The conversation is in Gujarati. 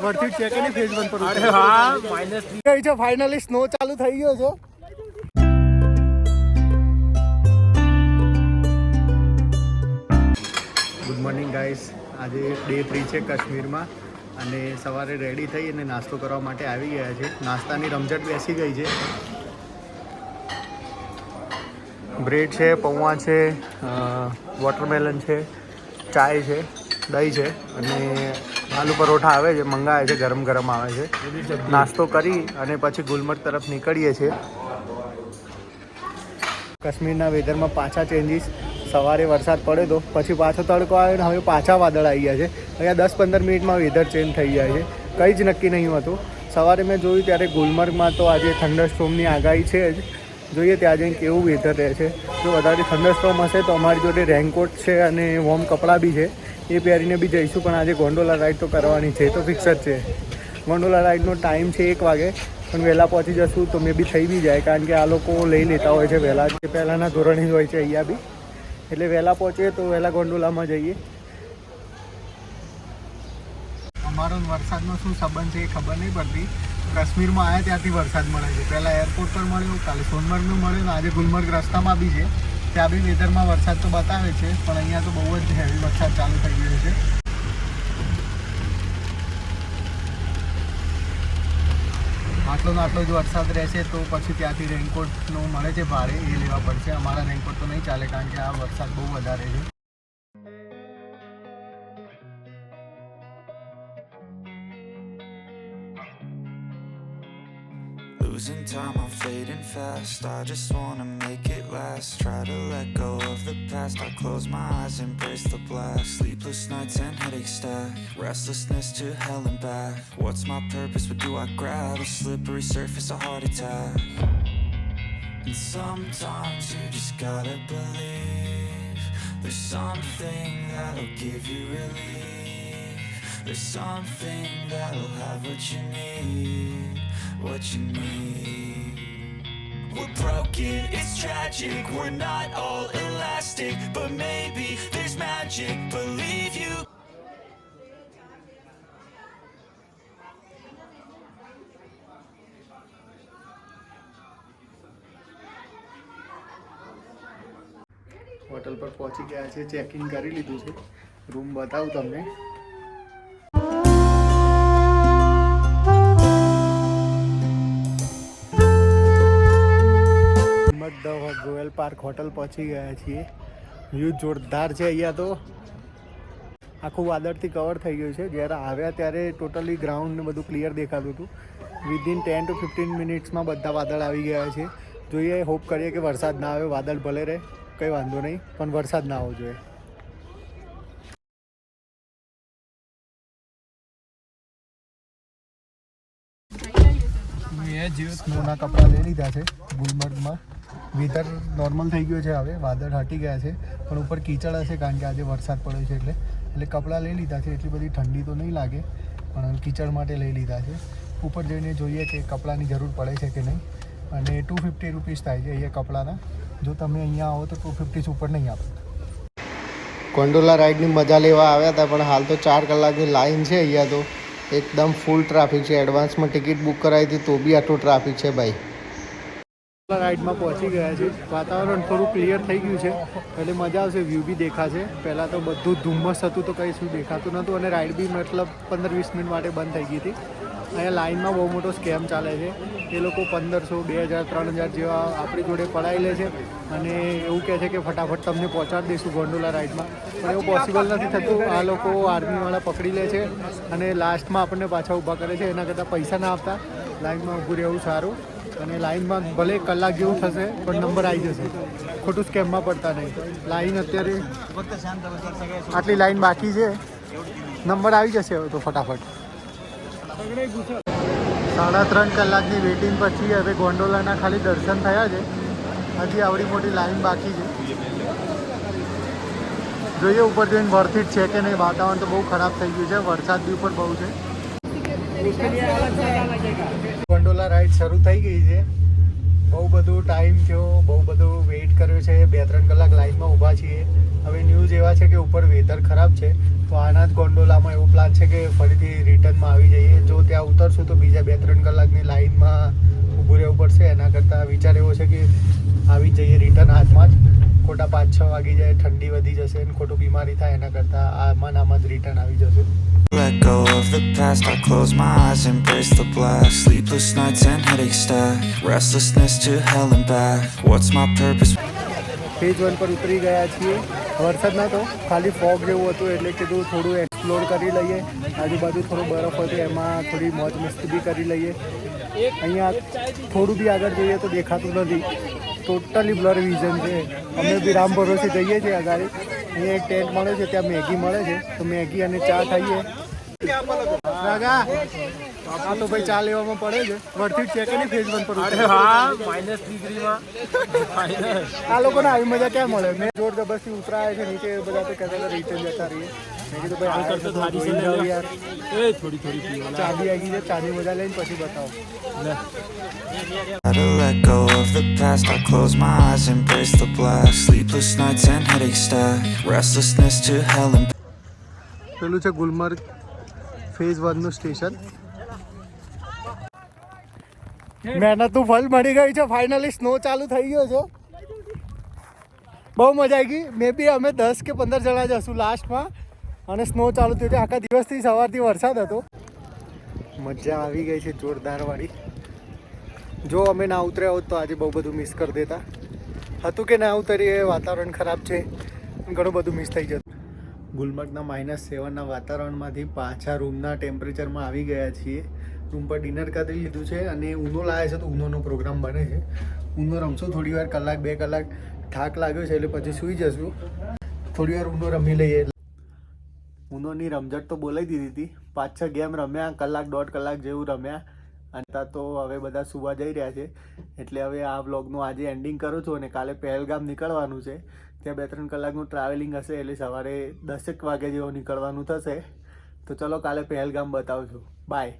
વર્થ છે કે નહીં ફેઝ 1 પર? અરે હા, માઇનસ ગઈ છે ફાઇનલી. સ્નો ચાલુ થઈ ગયો છે. Good morning guys. આજે ડે 3 છે કાશ્મીરમાં અને સવારે રેડી થઈ અને નાસ્તો કરવા માટે આવી ગયા છે. નાસ્તાની રમઝટ બેસી ગઈ છે. બ્રેડ છે, પૌવા છે, વોટરમેલન છે, ચાય છે, દહીં છે અને આલુ પરોઠા આવે છે, મંગાવે છે, ગરમ ગરમ આવે છે. નાસ્તો કરી અને પછી ગુલમર્ગ તરફ નીકળીએ છીએ. કાશ્મીરના વેધરમાં પાછા ચેન્જીસ. સવારે વરસાદ પડ્યો તો પછી પાછો તડકો આવ્યો ને હવે પાછા વાદળ આવી ગયા છે. અહીંયા 10-15 મિનિટમાં વેધર ચેન્જ થઈ જાય છે. કંઈ જ નક્કી નહીં હતું. સવારે મેં જોયું ત્યારે ગુલમર્ગમાં તો આજે થંડરસ્ટોર્મની આગાહી છે જ. જોઈએ ત્યાં જઈને કેવું વેધર રહે છે. જો વધારે થંડરસ્ટોર્મ હશે તો અમારી જોડે રેનકોટ છે અને વોર્મ કપડાં બી છે, એ પહેરીને બી જઈશું. પણ આજે ગોંડોલા રાઈડ તો કરવાની છે, તો ફિક્સ જ છે. ગોંડોલા રાઈડનો ટાઈમ છે 1 વાગે, પણ વહેલા પહોંચી જશું તો મે બી થઈ બી જાય, કારણ કે આ લોકો લઈ લેતા હોય છે વહેલા, જે પહેલાંના ધોરણે જ હોય છે અહીંયા બી. એટલે વહેલા પહોંચીએ તો વહેલા ગોંડોલામાં જઈએ. અમારો વરસાદનો શું સંબંધ છે એ ખબર નહીં પડતી. કાશ્મીરમાં આવ્યા ત્યારથી વરસાદ મળે છે. પહેલાં એરપોર્ટ પર મળ્યો, કાલે સોનમર્ગનું મળ્યો ને આજે ગુલમર્ગ રસ્તામાં બી છે. ત્યાં બી વેધરમાં વરસાદ તો બતાવે છે, પણ અહીંયા તો બહુ જ હેવી વરસાદ ચાલુ થઈ ગયો છે. આટલો જ વરસાદ રહેશે તો પછી ત્યાંથી રેનકોટનું મળે છે ભાડે, એ લેવા પડશે. અમારા રેનકોટ તો નહીં ચાલે, કારણ કે આ વરસાદ બહુ વધારે છે. Losing time, I'm fading fast. I just wanna make it last. Try to let go of the past. I close my eyes, embrace the blast. Sleepless nights and headaches stack. Restlessness to hell and back. What's my purpose? What do I grab? A slippery surface, a heart attack. And sometimes you just gotta believe there's something that'll give you relief. There's something that'll have what you need. What you need. We're broken, it's tragic. We're not all elastic, but maybe there's magic. Believe you. Hotel પર પહોંચી ગયા છે, ચેકિંગ કરી લીધું છે. રૂમ બતાવું તમને. રોયલ પાર્ક હોટલ પહોંચી ગયા છીએ. વ્યૂ જોરદાર છે. અહીંયા તો આખું વાદળથી કવર થઈ ગયું છે. જ્યારે આવ્યા ત્યારે ટોટલી ગ્રાઉન્ડ ને બધું ક્લિયર દેખાતું હતું. વિધિન 10 to 15 મિનિટ્સમાં બધા વાદળ આવી ગયા છે. જોઈએ, હોપ કરીએ કે વરસાદ ના આવે. વાદળ ભલે રહે, કંઈ વાંધો નહીં, પણ વરસાદ ના આવવો જોઈએ. મેં જે સ્નોના કપડાં લઈ લીધા છે. ગુલમર્ગમાં વેધર નોર્મલ થઈ ગયો છે, હવે વાદળ હટી ગયા છે, પણ ઉપર કીચડ હશે કારણ કે આજે વરસાદ પડ્યો છે. એટલે કપડાં લઈ લીધા છે. એટલી બધી ઠંડી તો નહીં લાગે, પણ કીચડ માટે લઈ લીધા છે. ઉપર જઈને જોઈએ કે કપડાની જરૂર પડે છે કે નહીં. અને 250 રૂપીસ થાય છે અહીંયા કપડાના. જો તમે અહીંયા આવો તો 250 ઉપર નહીં આપો. ગોંડોલા રાઈડની મજા લેવા આવ્યા હતા, પણ હાલ તો 4 કલાકની લાઈન છે અહીંયા. તો એકદમ ફૂલ ટ્રાફિક છે. એડવાન્સમાં ટિકિટ બુક કરાવી હતી તો બી આટલું ટ્રાફિક છે ભાઈ. રાઈડમાં પહોંચી ગયા છે. વાતાવરણ થોડું ક્લિયર થઈ ગયું છે એટલે મજા આવશે. વ્યૂ બી દેખાશે. પહેલાં તો બધું ધુમ્મસ હતું તો કંઈ શું દેખાતું નહોતું, અને રાઈડ બી મતલબ 15-20 મિનિટ માટે બંધ થઈ ગઈ હતી. અહીંયા લાઇનમાં બહુ મોટો સ્કેમ ચાલે છે. એ લોકો 1500, 2000, 3000 જેવા આપણી જોડે પડાવી લે છે અને એવું કહે છે કે ફટાફટ તમને પહોંચાડી દઈશું ગોંડોલા રાઈડમાં. પણ એવું પોસિબલ નથી થતું. આ લોકો આર્મીવાળા પકડી લે છે અને લાસ્ટમાં આપણને પાછા ઊભા કરે છે. એના કરતાં પૈસા ના આપતા લાઇનમાં ઊભું રહેવું સારું. અને લાઇનમાં ભલે કલાક જેવું થશે પણ નંબર આવી જશે. ખોટું સ્કેમમાં પડતા નહીં. લાઇન અત્યારે આટલી લાઇન બાકી છે, નંબર આવી જશે હવે તો ફટાફટ. 3.5 કલાકની વેઇટિંગ પછી હવે ગોંડોલાના ખાલી દર્શન થયા છે. હજી આવડી મોટી લાઇન બાકી છે. જોઈએ ઉપર જઈને વર્થ ઇટ છે કે નહીં. વાતાવરણ તો બહુ ખરાબ થઈ ગયું છે. વરસાદ બી ઉપર બહુ છે. ગોંડોલા રાઈડ શરૂ થઈ ગઈ છે. બહુ બધું ટાઈમ થયો, બહુ બધું વેઇટ કર્યો છે, 2-3 કલાક લાઈનમાં ઊભા છીએ. હવે ન્યૂઝ એવા છે કે ઉપર વેધર ખરાબ છે, તો આના જ ગોંડોલામાં એવો પ્લાન છે કે ફરીથી રિટર્નમાં આવી જઈએ. જો ત્યાં ઉતરશું તો બીજા 2-3 કલાકની લાઈનમાં ઊભું રહેવું પડશે. એના કરતાં વિચાર એવો છે કે આવી જઈએ રિટર્ન હાથમાં જ. ખોટા 5-6 વાગી જાય, ઠંડી વધી જશે અને ખોટું બીમારી થાય, એના કરતાં આમાં જ રિટર્ન આવી જશે. Let go of the past, I close my eyes, embrace the blast. Sleepless nights and headache stack, restlessness to hell and back. What's my purpose? Phase 1 પર ઉતરી ગયા છીએ. વરસાદ નહોતો, ખાલી ફોગ જેવું હતું, એટલે કીધું થોડું એક્સપ્લોર કરી લઈએ. આજુબાજુ થોડો બરફ હતો, એમાં થોડી મોજ મસ્તી બી કરી લઈએ. અહીંયા થોડું બી આગળ જઈએ તો દેખાતું નથી, ટોટલી બ્લર વિઝન છે. અમે બી રામ ભરોસે જઈએ છીએ આગળ. અહીંયા એક ટેન્ટ મળે છે, ત્યાં મેગી મળે છે, તો મેગી અને ચા ખાઈએ. રાગા હા તો ભાઈ ચા લેવામાં પડે છે. વર્તી છે કે નહીં ફેઝ 1 પર? આ લોકોને આવી મજા ક્યાં મળે? મેં જોર જબરથી ઉતરાય છે નીચે, બધા તો કહેતા રિટર્ન જતા રહીએ. મેં કીધું ભાઈ યાર થોડી ચાબી આવી છે, ચાની મજા લઈને પછી બતાવો. Try to let go of the past, I close my eyes, embrace the blast. Sleepless nights and headache stack, restlessness to hell and પેલું છે ગુલમર્ગ ફેઝ 1 નું સ્ટેશન. મહેનતનું ફળ મળી ગયું છે. ફાઇનલી સ્નો ચાલુ થઈ ગયો છે. બહુ મજા આવી ગઈ. મે બી અમે 10 કે 15 જણા જ હશું લાસ્ટમાં, અને સ્નો ચાલુ થયું છે. આખા દિવસથી સવારથી વરસાદ હતો. મજા આવી ગઈ છે જોરદાર વાળી. જો અમે ના ઉતર્યા હોત તો આજે બહુ બધું મિસ કરી દેતા. હતું કે ના ઉતરીએ, વાતાવરણ ખરાબ છે, ઘણું બધું મિસ થઈ જતું. ગુલમર્ગના -7ના વાતાવરણમાંથી પાછા રૂમના ટેમ્પરેચરમાં આવી ગયા છીએ. રૂમ પર ડિનર કરી લીધું છે અને ઊનો લાવ્યા છે, તો ઊનોનો પ્રોગ્રામ બને છે. ઊનો રમશું થોડી વાર, 1-2 કલાક. થાક લાગ્યો છે એટલે પછી સૂઈ જશું. થોડી વાર ઊનો રમી લઈએ. ઊનોની રમઝટ તો બોલાવી દીધી હતી. 5-6 ગેમ રમ્યા, 1-1.5 કલાક જેવું રમ્યા. અને તો હવે બધા સુવા જઈ રહ્યા છે. એટલે હવે આ વ્લોગનું આજે એન્ડિંગ કરું છું, અને કાલે પહેલગામ નીકળવાનું છે. ત્યાં 2-3 કલાકનું ટ્રાવેલિંગ હશે, એટલે સવારે 10 વાગે જેવો નીકળવાનું થશે. તો ચલો કાલે પહેલગામ બતાવું છું. બાય.